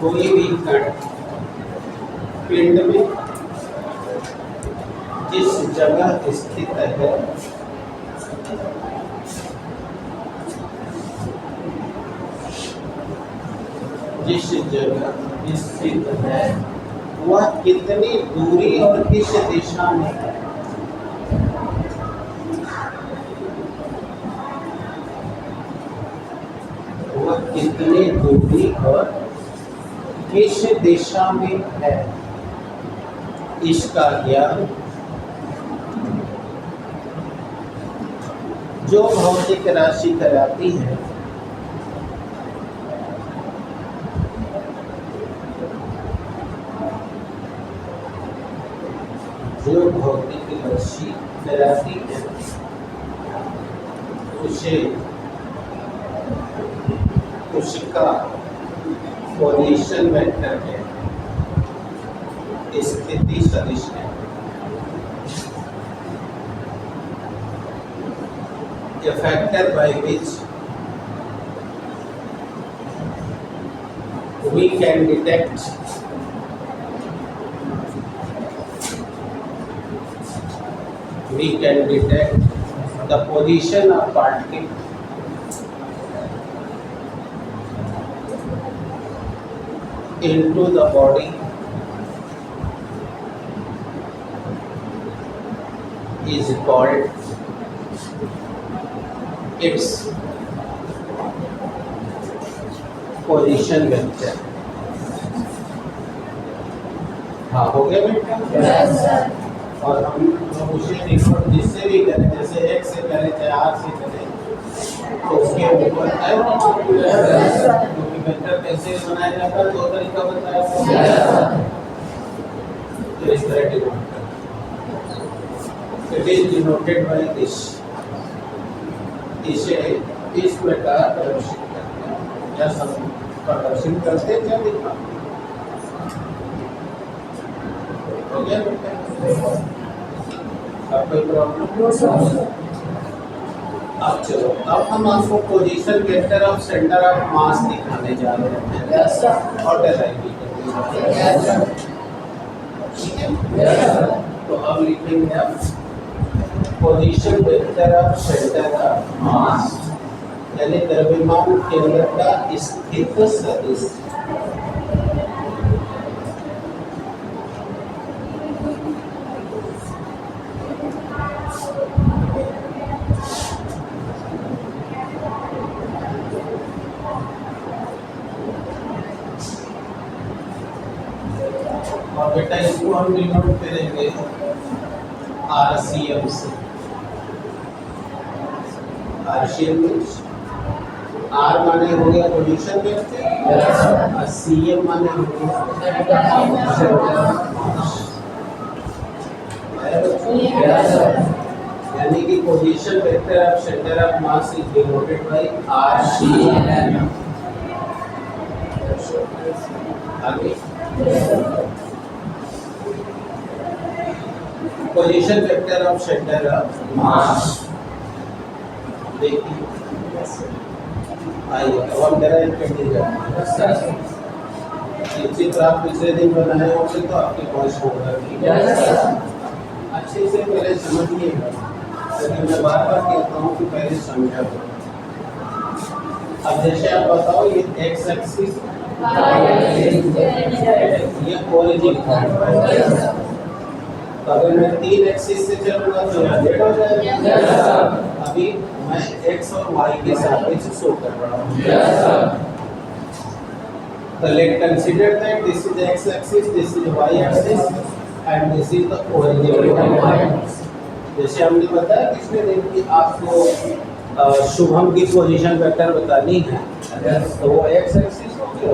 कोई भी कण पिंड में जिस जगह स्थित है वह कितनी दूरी और किस दिशा में है। वह कितनी दूरी और किस दिशा में है, इसका ज्ञान जो भौतिक राशि कराती है उसे उसका पोजीशन वेक्टर है, स्थिति सदिश है। A factor by which we can detect the position of particle into the body is called its position vector। हाँ, हो गया बेटा? yes, और हम उसे रिकॉर्ड जिससे भी करें, जैसे एक से करें चाहे आर से करें, तो उसके ऊपर है क्योंकि वेक्टर कैसे बनाया जाता है, दो तरीका बताया। तो इस तरह डिनोट करते हैं, it is denoted by this. इसे इस प्रकार प्रदर्शित करते हैं, या सब प्रदर्शित करते हैं क्या दिखा। हो गया बेटा? अब कोई प्रॉब्लम? अब चलो, अब हम आपको position vector of centre of मास दिखाने जा रहे हैं और डिराइव भी करेंगे। ठीक है? तो अब लिखेंगे आप position vector of centre of मास, यानी द्रव्यमान केंद्र का स्थित सदिश। और बेटा इसको हम डिनोट करेंगे RCM से। RCM R माने हो गया पोजीशन वेक्टर और CM माने हो गया, यानी कि position vector of centre of mass is denoted by RCM। आगे position vector of centre of मास देखिए, आइए अब हम जरा एक पेंटिंग ये चित्र आप पिछले दिन बनाए होंगे तो आपके पास होगा। ठीक है, अच्छे से पहले समझिएगा, लेकिन मैं बार बार कहता हूँ कि पहले समझा करो। अब जैसे आप बताओ, ये एक्स एक्सिस ये ओरिजिन है, तो अगर मैं 3 एक्सिस से चलूंगा तो यहाँ जेड हो जाएगा। अभी मैं एक्स और वाई के सापेक्ष शो कर रहा हूँ। तो let consider that this is X axis, this is Y axis and this is the origin. जैसे हमने बताया पिछले दिन कि आपको शुभम की पोजीशन वेक्टर बतानी है, तो वो एक्स एक्सिस हो गया।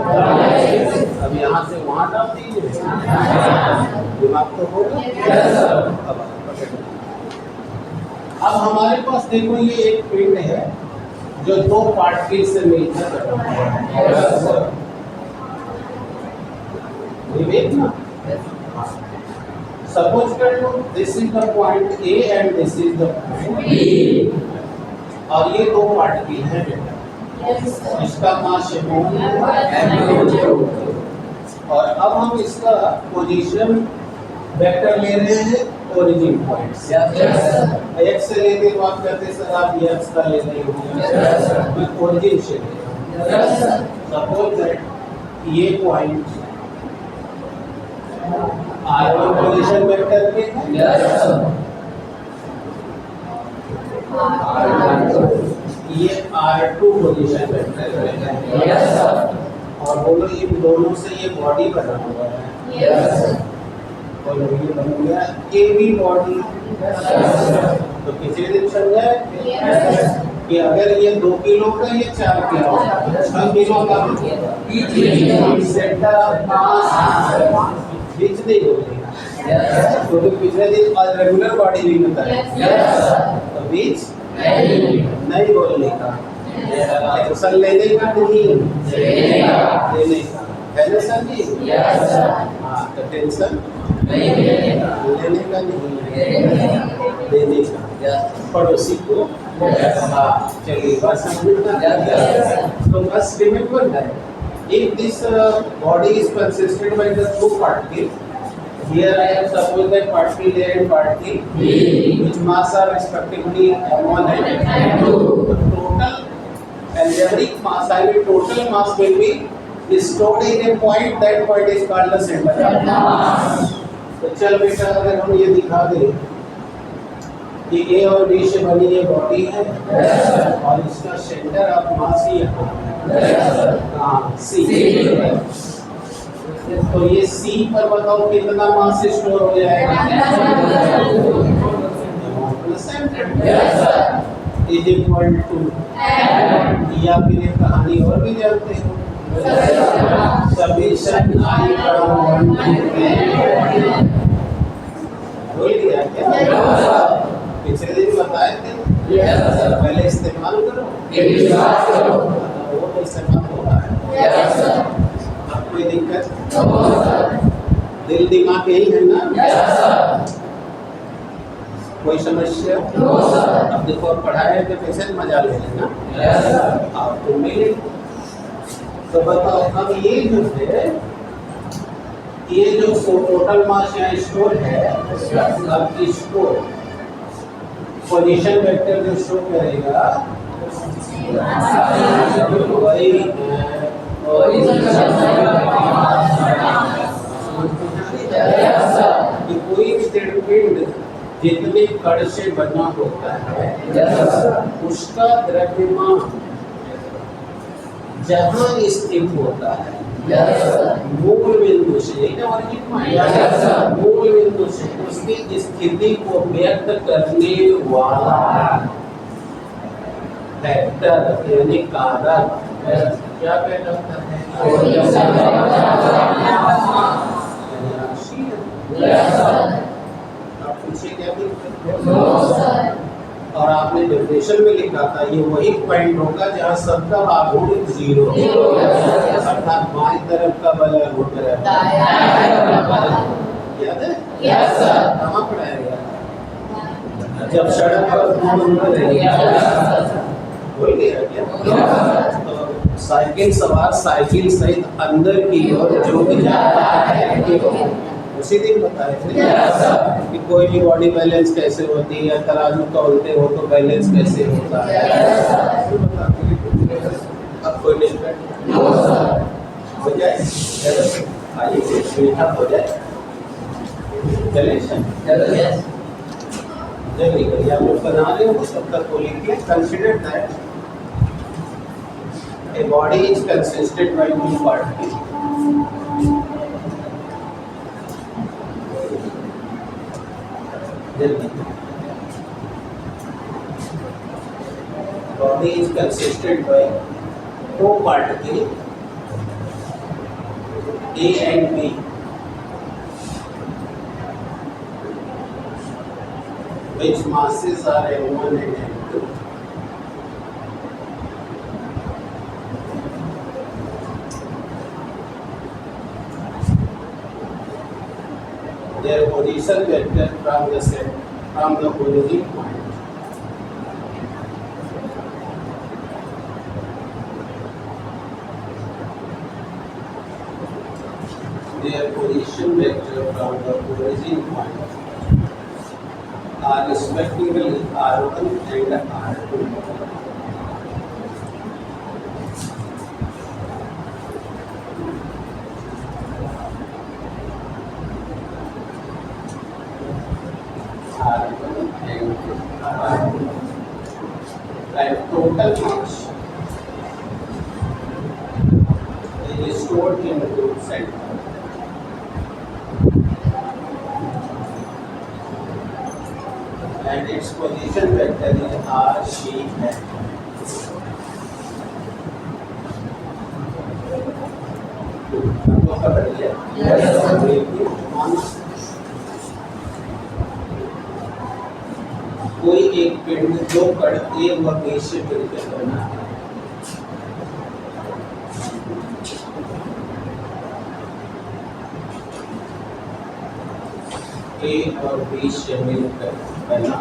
अब यहाँ से वहाँ डाल दीजिए, दिमाग तो होगा। अब हमारे पास देखो, ये एक पिंड है जो दो पार्टिकल से मिलकर है। विवेक ना, सपोज कर लो this is the point A and this is the point B, और ये दो पार्टिकल हैं बेटा। इसका मास और अब हम इसका पोजीशन वेक्टर ले रहे हैं ओरिजिन पॉइंट से। एक्स से लेते तो आप कहते सर आप एक्स का ले रहे हो, मैं ओरिजिन से ले रहा हूं। सपोज दैट ये पॉइंट R1 पोजीशन वेक्टर पे है, ये R2 पोजीशन वेक्टर पे है, और बोलो इन दोनों से ये बॉडी बना हुआ है, और ये बन गया AB बॉडी। तो पिछले दिन समझा है कि अगर ये 2 किलो का, ये 4 किलो का, 6 किलो का सेंटर ऑफ मास बीच नहीं बोलेगा, क्योंकि पिछले दिन रेगुलर बॉडी भी बताया, तो बीच नहीं बोलने का, टेंशन लेने का नहीं, लेने का है ना सर जी? हाँ, तो टेंशन लेने का नहीं, देने का। पड़ोसी को चलिए बात समझ। तो बस remember that if this body is consisted by the two particles, here I have supposed that particle A and particle B, which mass are respectively M1 and M2. The total algebraic mass, I mean total mass will be stored in a point. That point is called the center of mass. तो चल बेटा अगर हम ये दिखा दें कि A और B से बनी ये बॉडी है, और इसका सेंटर ऑफ मास ही कहाँ C, तो ये C पर बताओ कितना मास स्टोर हो जाएगा? इज इक्वल टू, या फिर ये कहानी और भी जानते हो, summation I from 1 to n। भूल गया क्या? पिछले दिन बताए थे, पहले इस्तेमाल करो, वो तो इस्तेमाल हो रहा है। अब कोई दिक्कत? दिल दिमाग यही है ना? कोई समस्या? अब देखो अब पढ़ाए तो कैसे मजा ले लेना, आप तो मिले। तो बताओ अब ये जो है, ये जो टोटल मास यहाँ स्टोर है, अब इसको पोजीशन वेक्टर जो शो करेगा वही कि कोई भी पिंड जितने कण से बना होता है उसका द्रव्यमान जहाँ स्थित होता है मूल बिंदु से, मूल बिंदु से उसकी स्थिति को व्यक्त करने वाला वेक्टर यानी कारक क्या कहलाता है? आप पूछे क्या बोलते? और आपने डेफिनेशन में लिखा था ये वही पॉइंट होगा जहाँ सबका आघूर्ण 0 अर्थात बाएं तरफ का बल आघूर्ण रहता है। याद है? Yes sir. कहाँ पढ़ाया गया? जब सड़क पर घूम रही भूल गया क्या? तो साइकिल सवार साइकिल सहित अंदर की ओर जो भी जाता है, उसी दिन बताए थे कि कोई भी बॉडी बैलेंस कैसे होती है, तराजू तौलते हो तो बैलेंस कैसे होता है, अब कोई नहीं हो जाए, आइए मीठा हो जाए, चलिए जल्दी करिए, आप लोग बना रहे हो तब तक को लिखिए। Consider that a body is consisted by two particles. Body is consisted by two particles A and B, which masses are M1 and M2. Their position vector from the set from the origin point. their position vector from the origin point are respectively r1 and r2. And total mass is stored in the center. And its position vector is r, c, and कोई एक पिंड दो कण ए व B से मिलकर बना है। ए और बी से मिलकर बना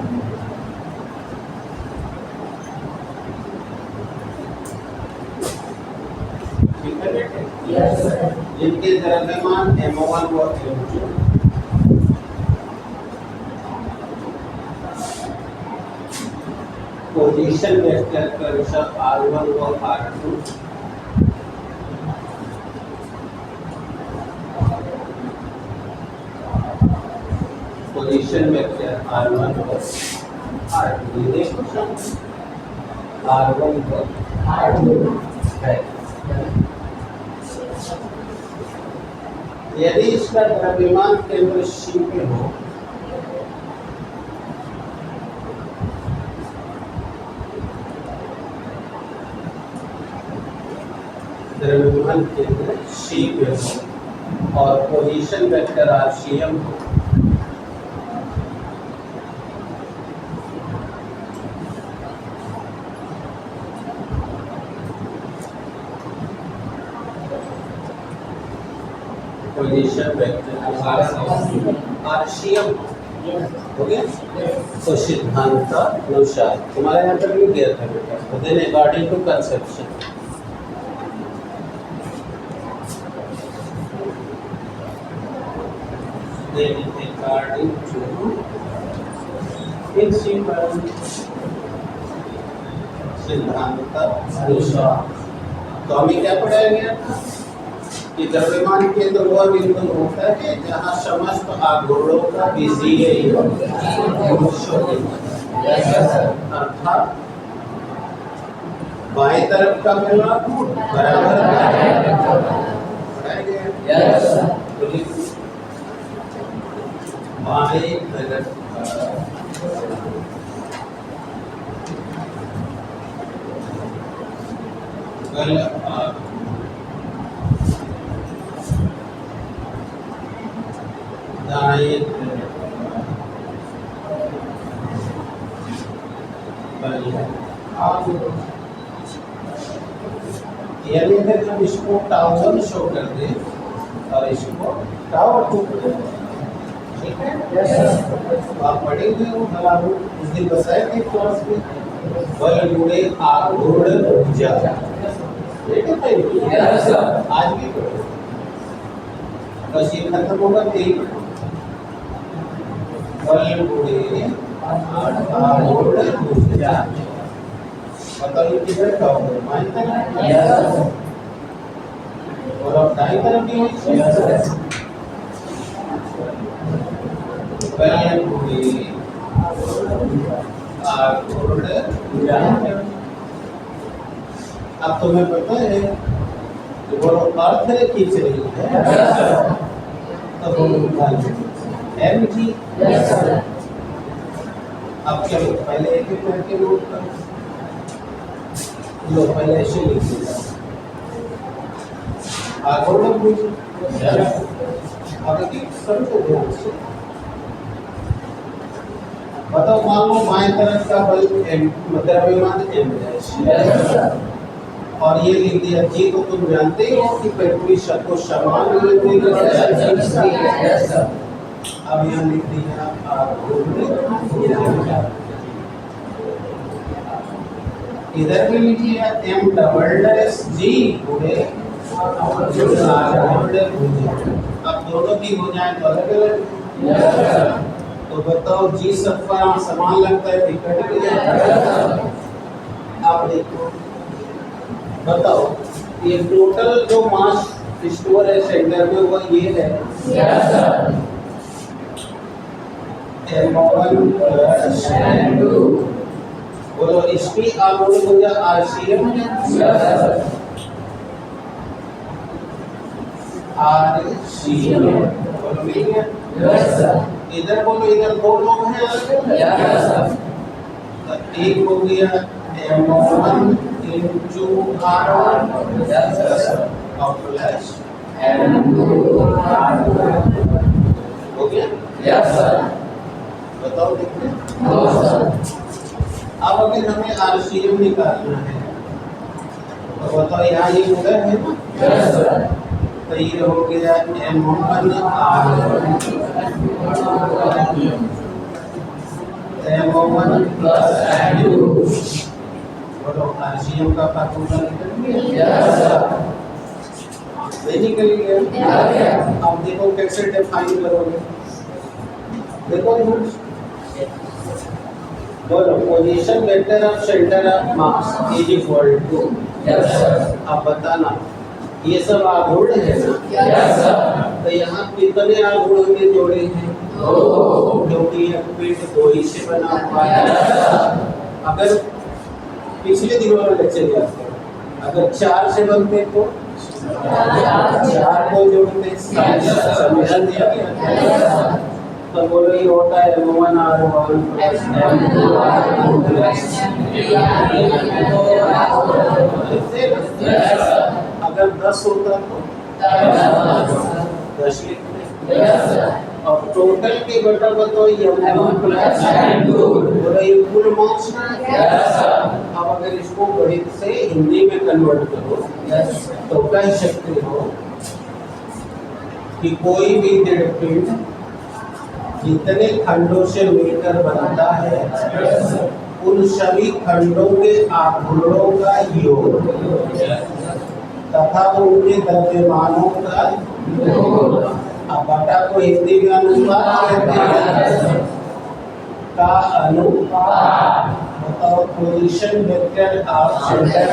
ठीक है बेटे? Yes sir. जिनके द्रव्यमान m1 व m2 पोजीशन वेक्टर क्रमशः r1 व r2 पोजीशन वेक्टर r1 व r2 देखो r1 व r2 है। यदि इसका द्रव्यमान केंद्र C पे हो द्रव्यमान केंद्र C पे हो और पोजीशन वेक्टर RCM हो पोजीशन वेक्टर RCM हो गया। तो सिद्धांत अनुसार तुम्हारे यहाँ पर भी दिया था बेटा, then according to conception according to principle सिद्धांत अनुसार। तो हमें क्या पढ़ाया गया कि द्रव्यमान केंद्र वह बिंदु होता है जहाँ समस्त आघूर्णों का बीजीय अर्थात बाएं तरफ का परिमाण बराबर पढ़ाया गया। बाएं तरफ दाएं यानी अगर हम इसको टाउ 1 शो कर दें और इसको टाउ 2 कर दें, ठीक है? आप पढ़ेंगे वो हमारे उस दिन बताया कि क्लास में बल गुणे आघूर्ण ऊर्जा आज भी पढ़ो, बस ये खत्म होगा तो यही पढ़ो। बल गुणे आघूर्ण ऊर्जा बताओ ये किधर का होगा? बाईं तरफ और अब दाईं तरफ भी होगी। अब तुम्हें पता है कि वो अर्थ खींच रही है तब हम एम जी। अब क्या पहले एक एक करके नोट करो, लो पहले ऐसे लिख दिया आघूर्ण अब समझो ध्यान से बताओ। मान लो बाएं तरफ का बल द्रव्यमान m है और ये लिख दिया जी, तो तुम जानते ही हो कि पृथ्वी सबको समान अब यहाँ लिख दिया इधर भी लिखिए m डबल डैश g गुणे। अब दोनों की हो जाए तो अलग अलग। तो बताओ जी सबका समान लगता है टिकट के लिए। आप देखो बताओ ये टोटल जो मास स्टोर है सेंटर में वो ये है M1 प्लस M2। बोलो इसकी आप बोलो आरसीएम आरसीएम बोलो मिल गया। इधर बोलो इधर दो लोग हैं अलग। तो एक हो गया M1 into R1 और प्लस M2 हो गया। Yes sir. बताओ देखते। अब अगर हमें आरसीएम निकालना है तो बताओ यहाँ ये उधर है ना। Yes sir. तो ये हो गया M1 R1 M1 plus M2। बोलो आरसीएम का फार्मूला निकल गया। निकल गया। अब देखो कैसे डिफाइन करोगे। देखो बोलो position vector of centre of mass is equal to. अब बताना ये सब आघूर्ण है ना। तो यहाँ कितने आघूर्ण हमने जोड़े हैं? क्योंकि यह पिंड दो ही से बना हुआ है। अगर पिछले दिनों में लेक्चर दिया अगर 4 से बनते तो 4 को जोड़ते समीकरण दिया गया। तो बोलो ये होता है M1 R1 plus M2 R2 plus अगर 10 होता तो 10 लिखते। और टोटल की बटा बताओ M1 प्लस M2 बोलो ये कुल मास है। अब अगर इसको गणित से हिंदी में कन्वर्ट करो तो कह सकते हो कि कोई भी दृढ़ पिंड जितने खंडों से मिलकर बनता है उन सभी खंडों के आघूर्णों का योग तथा उनके द्रव्यमानों का अब बटा को हिंदी में अनुपात कहते हैं का अनुपात। बताओ पोजीशन वेक्टर ऑफ सेंटर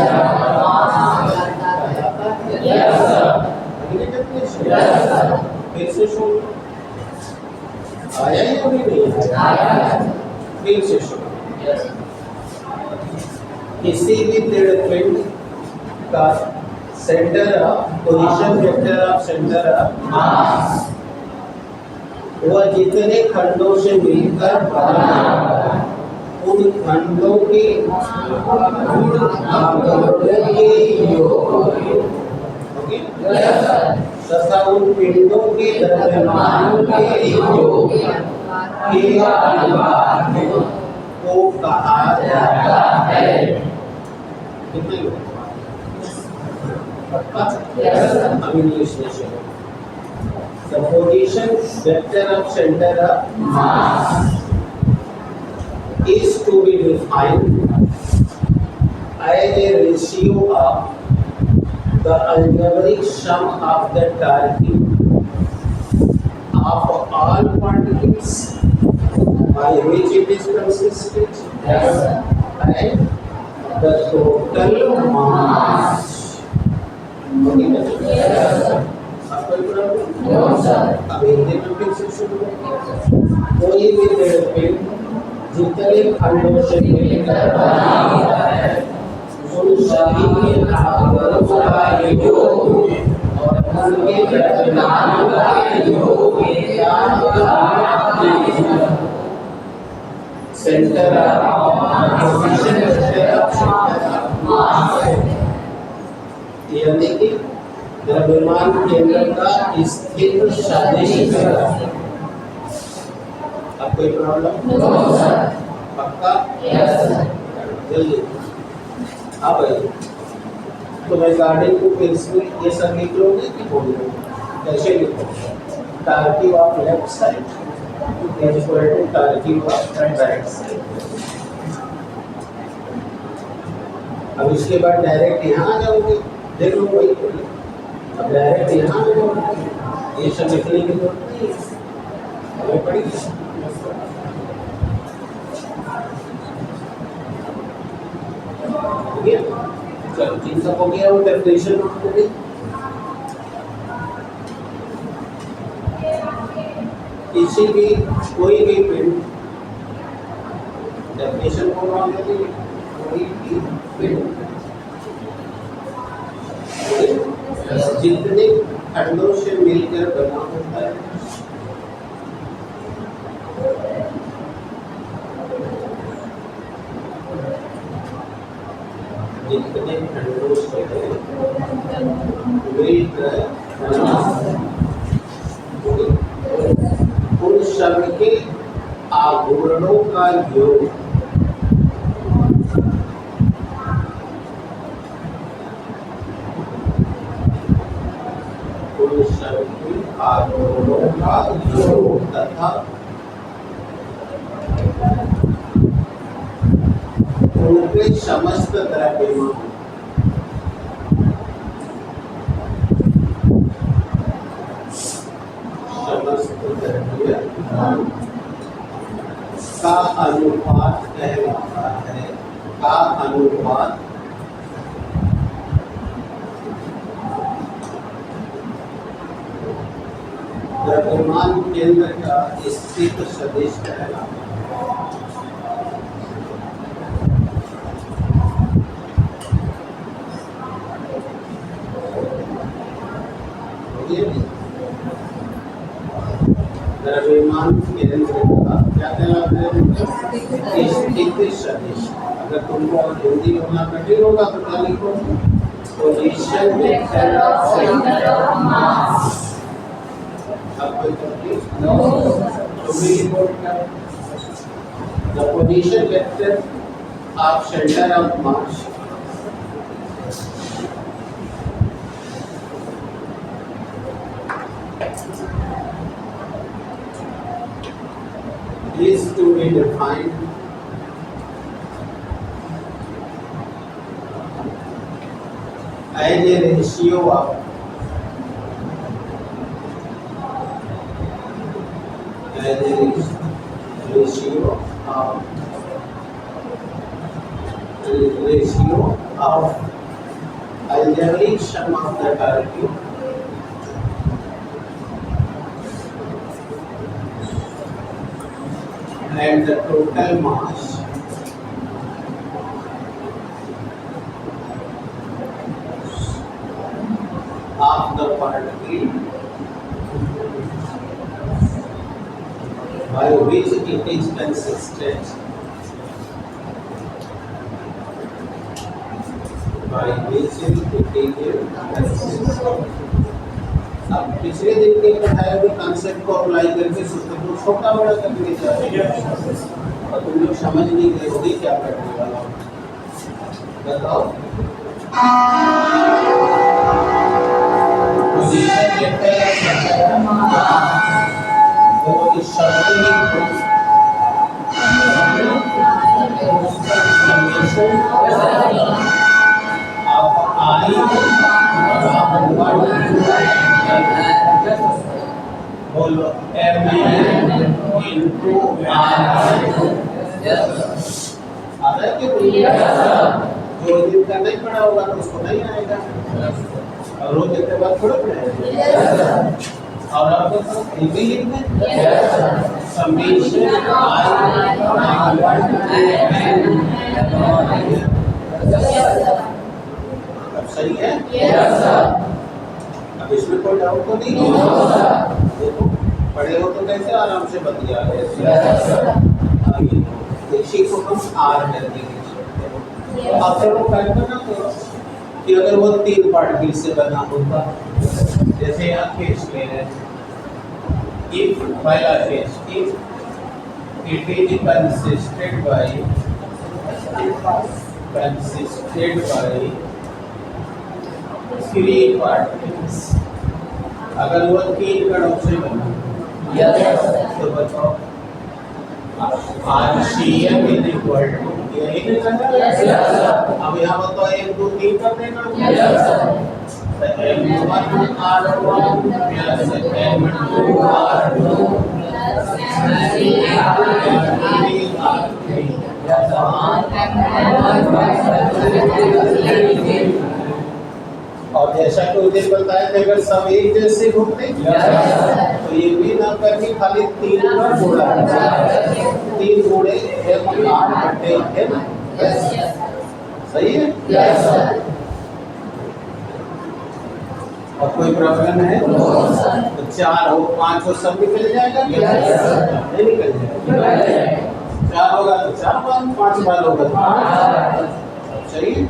फिर से सुनो आया या अभी नहीं आया? फिर से सुनो किसी भी दृढ़ पिंड का centre of position vector of centre of मास वह जितने खंडों से मिलकर बना उन खंडों के आघूर्णों के योग तथा उन पिंडों के द्रव्यमानों के योग के अनुपात को कहा जाता है। कितने लोग? अब इंग्लिश में सुनो। The position vector of center of mass is to be defined as a ratio of the algebraic sum of the torque of all particles by which it is consisted and the total mass. अब हिंदी में फिर से शुरू कोई भी दृढ़ पिंड जितने खंडों से मिलकर बना है उन सभी के आघूर्णों का योग और उनके द्रव्यमानों का योग सेंटर पोजीशन यानी कि द्रव्यमान केंद्र का स्थिर सदिश। अब कोई प्रॉब्लम? पक्का? जल्दी अब तो मैं गार्डन को पेंसिल ये सब लिख लोगे कि बोल लोगे? कैसे लिखोगे? Torque of left side is equal to torque of right side. अब इसके बाद डायरेक्ट यहाँ आ जाओगे। देख लो वही अब डायरेक्ट यहाँ ये सब लिखने की जरूरत नहीं है, हमें पढ़िए। ठीक है, चलो जिन सब हो गया वो डेफिनेशन नोट करिए। किसी भी कोई भी पिंड डेफिनेशन को नोट करिए। कोई भी पिंड जितने खंडों से मिलकर बना होता है जितने खंडों से मिलकर बना उन सब के आघूर्णों का योग उन सब के आघूर्णों का योग तथा उनके समस्त द्रव्यमान का अनुपात कहलाता है। का अनुपात द्रव्यमान केंद्र का स्थित सदिश कहलाता है। द्रव्यमान केंद्र का क्या कहलाता है? स्थित सदिश। अगर तुमको हिंदी होना कठिन होगा तो क्या लिखो? Position vector of centre of मास। अब कोई तकलीफ? तो भी रिपोर्ट कर। The position vector of centre of mass is to be defined as a ratio of algebraic sum of the curve and the total mass of the particle by which it is consistent. By which it is consistent. अब पिछले दिन के पढ़ाए हुए concept को apply करके सूत्र को छोटा बड़ा करने चाहिए और तुम लोग समझ नहीं गए होगी क्या करने वाला हो। बताओ पोजीशन वेक्टर तो इस शब्द बोलो m into आता है कि जो दिन का नहीं पढ़ा होगा तो उसको नहीं आएगा और रोज के बाद थोड़ा पढ़ेगा और आपको तो भी लिखना है समेशन अब सही है। अब इसमें कोई डाउट तो नहीं है? देखो पढ़े हो तो कैसे आराम से बतिया इसी को हम आर कर देंगे। अब फिर वो कल्पना करो कि अगर वो 3 पार्टिकल से बना होता, जैसे यहाँ केस ले रहे हैं, इफ पहला case if it is consisted by 3 particles, अगर वो 3 कणों से बना तो बताओ RCM इज इक्वल टू यही निकलता है। अब यहाँ बताओ 1 2 3 कर देना तो M1R1 प्लस M2R2 और जैसा कि उस दिन बताया था अगर सब एक जैसे होते तो ये भी ना करके खाली 3 का गुणा 3 गुणे M8/M सही है। और कोई प्रॉब्लम है तो 4 हो 5 हो सब निकल जाएगा नहीं निकल जाएगा 4 होगा तो 4 बार 5 बार होगा तो 5 सही है।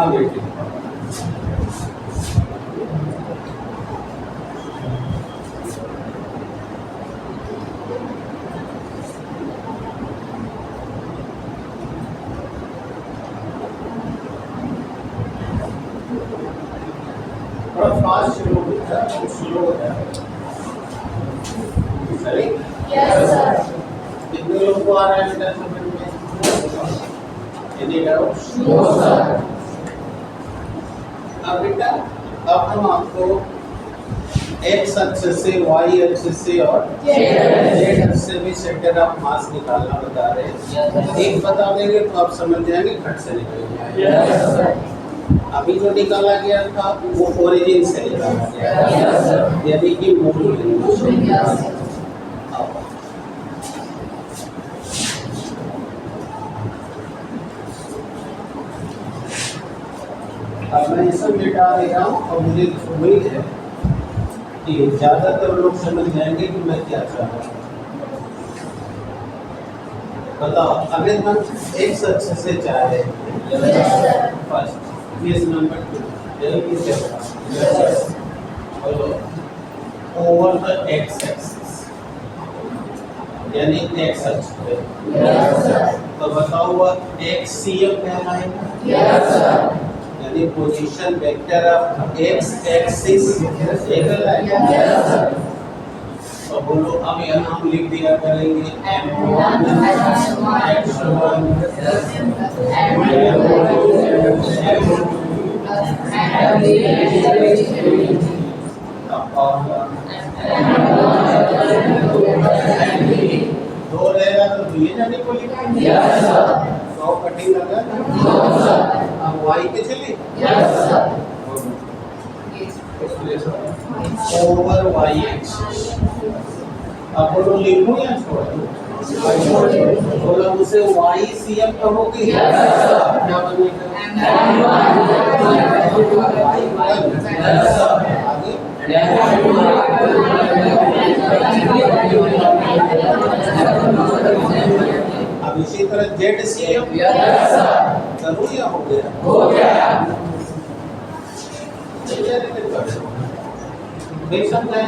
बेटे थोड़ा फास्ट शुरू हो गया सही यस सर कितने लोगों को आ रहा है बेटा समझ में यदि करो नो सर। अब बेटा अब हम आपको एक्स अक्ष से वाई अक्ष से और जेड अक्ष से भी सेंटर ऑफ मास निकालना बता रहे हैं। एक बता देंगे तो आप समझ जाएंगे खट से निकल जाएगा। अभी जो निकाला गया था वो ओरिजिन से निकाला गया यानी कि मूल बिंदु से। अब मैं ये सब मिटा दे रहा हूँ और मुझे उम्मीद है कि ज़्यादातर लोग समझ जाएंगे कि मैं क्या चाह रहा हूँ। बताओ अगर हम एक अक्ष से चाह रहे हैं फर्स्ट इस number 2 over the x axis यानी एक्स अक्ष पे तो बताओ वह एक्स सी एम कहलाएगा यानी position vector of x axis तो बोलो अब यहाँ हम लिख दिया करेंगे M1 X1 दो रहेगा तो दुई जाने को लिखेंगे तो कटिंग लगा अब y के चलिए ओवर y एक्सिस अब बोलो लिखो या छोड़ो बोलो उसे y cm कहोगे क्या बनेगा अब इसी तरह जेड cm करूँ या हो गया देख सकते हैं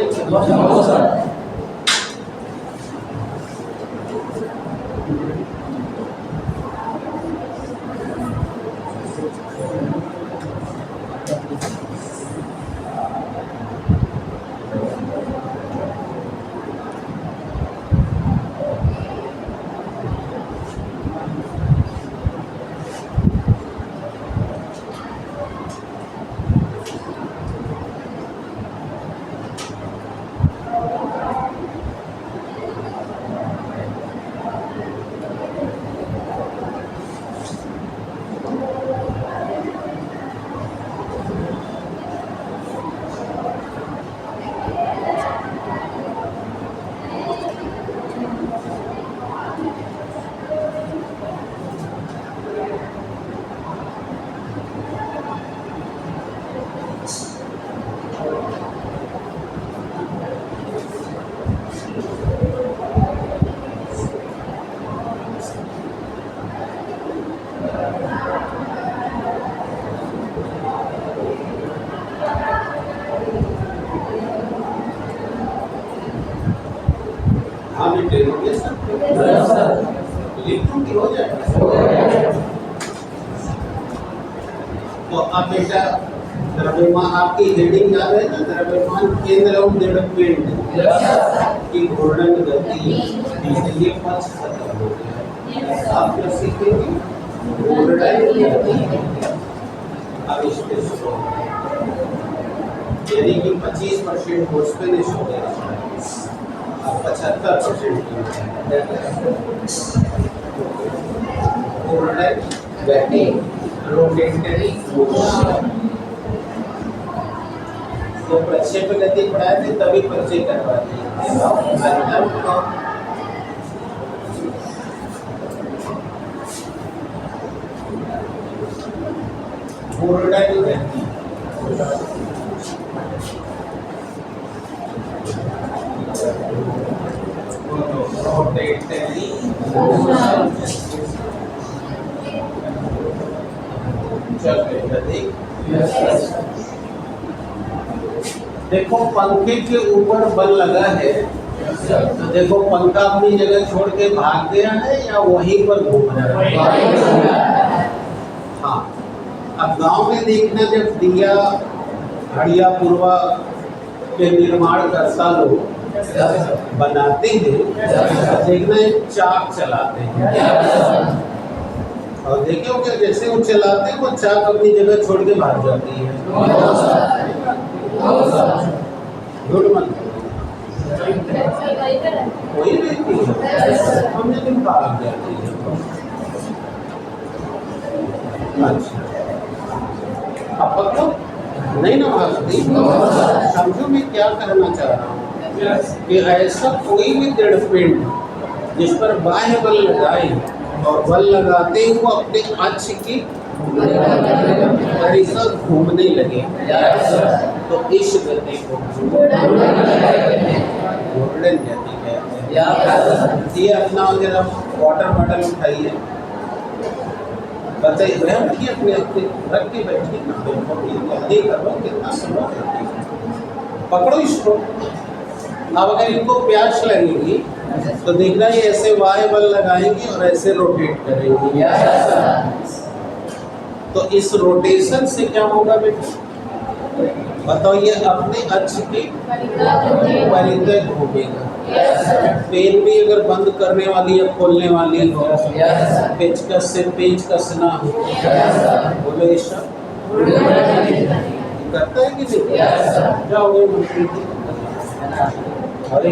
तो अब बेटा द्रव्यमान आपकी हेडिंग याद है ना, द्रव्यमान केंद्र और दृढ़पिंड की घूर्णन गति, ये पक्ष खत्म हो गया। आप क्या सीखेंगे? घूर्णन गति। अब इस पे शुरू यानी कि 25% हो स्पेनिश हो गया, अब 75% घूर्णन गति, रोटेटरी मोशन। तो प्रक्षेप गति पढ़ाए थे तभी परिचय करवा दिए। घूर्णन गति रोटेटरी मोशन। चल गति। देखो पंखे के ऊपर बल लगा है, तो देखो पंखा अपनी जगह छोड़ के भाग गया है या वहीं पर घूम रहा है? हाँ। अब गांव में देखना, जब दिया हड़िया पूर्वा के निर्माण करता लोग बनाते हैं, देखना एक चाक चलाते हैं और देखिए क्या जैसे वो चलाते हैं वो चाक अपनी जगह छोड़ के भाग जाती है। गुड मन कोई नहीं हम लेकिन भाग जाती है। अच्छा अब पकड़ो नहीं ना भागती। समझो मैं क्या कहना चाह रहा हूँ कि ऐसा कोई भी दृढ़पिंड जिस पर बाह्य बल लगाए और बल लगाते ही वो अपने अक्ष की तरीका घूमने लगे, तो इस गति को घूर्णन गति कहते हैं। ये अपना जरा वाटर बॉटल उठाइए, बताइए वह रखिए अपने रख के बैठिए ना, जल्दी करो कितना समय पकड़ो इसको। अब अगर इनको प्यास लगेगी तो देखना ये ऐसे वाय बल लगाएंगे और ऐसे रोटेट करेंगे। तो इस रोटेशन से क्या होगा बेटा बताओ? ये अपने अक्ष की परिधि घूमेगा। पेन भी अगर बंद करने वाली या खोलने वाली हो, पेचकस से पेच कसना हो, बोलो ईशा करता है कि नहीं? जाओगे मंत्री अरे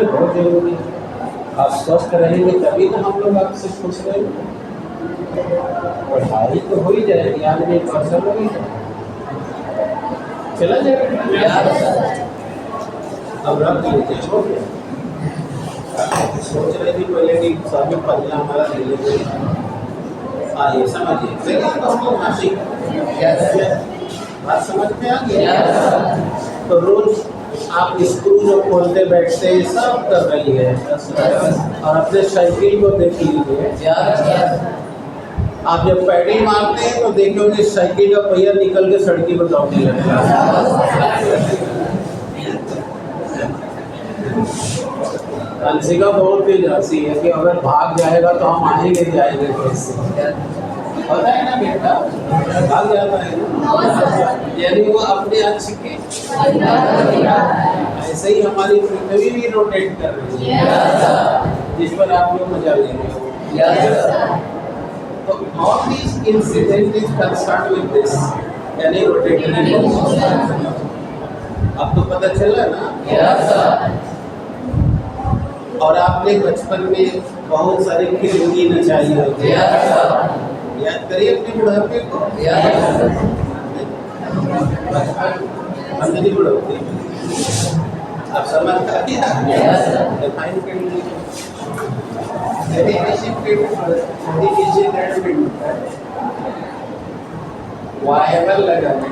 बहुत जरूरी है। आप स्वस्थ रहेंगे तभी ना हम लोग आपसे खुश रहेंगे। पढ़ाई तो हो ही जाएगी, आदमी फसल हो ही चला जाएगा। अब रख लीजिए, सोच रहे थे पहले कि सभी पल्ला हमारा ले लेते। हाँ ये समझिए बात समझ में आ गया। तो रोज आप स्क्रू जो खोलते बैठते सब कर रही है और अपने साइकिल को देख लीजिए। आप जब पैडल मारते हैं तो देखोगे साइकिल का पहिया निकल के सड़की पर दौड़ने लगता है। अंशिका बहुत तेज हंसी है कि अगर भाग जाएगा तो हम आएंगे जाएंगे कैसे, पता है ना बेटा, भाग जाता है ना। यानी वो अपने अक्ष के ऐसे ही हमारी पृथ्वी भी रोटेट कर रही है, जिस पर आप लोग मजा लेंगे। तो all these incident is concerned with this, यानी रोटेटरी मोशन। अब तो पता चला ना। और आपने बचपन में बहुत सारे खिलौने नचाई होती है, याद करिए अपने बुढ़ापे को। बचपन बुढ़ापे आप समझ डिफाइन कर लीजिए। वायबल लगाने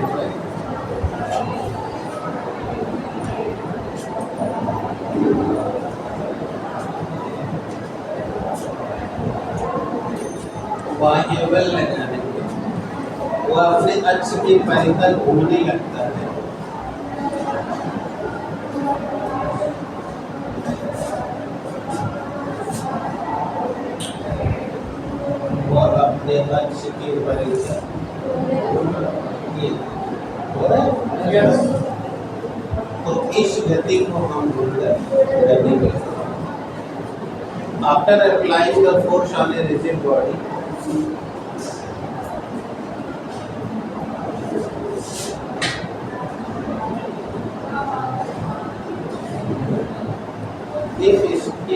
वायबल लगाने वो अपने अक्ष के परिधि घूमने लगता है। और अपने लक्ष्य की परीक्षा ये हो रहा है। यस। तो इस गति को हम बोलते गति कहते हैं। After applying the force on a rigid body,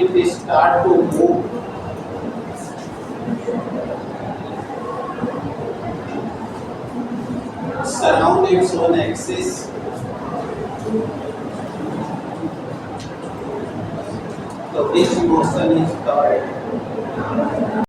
if it start to move surround its own axis, so this motion is called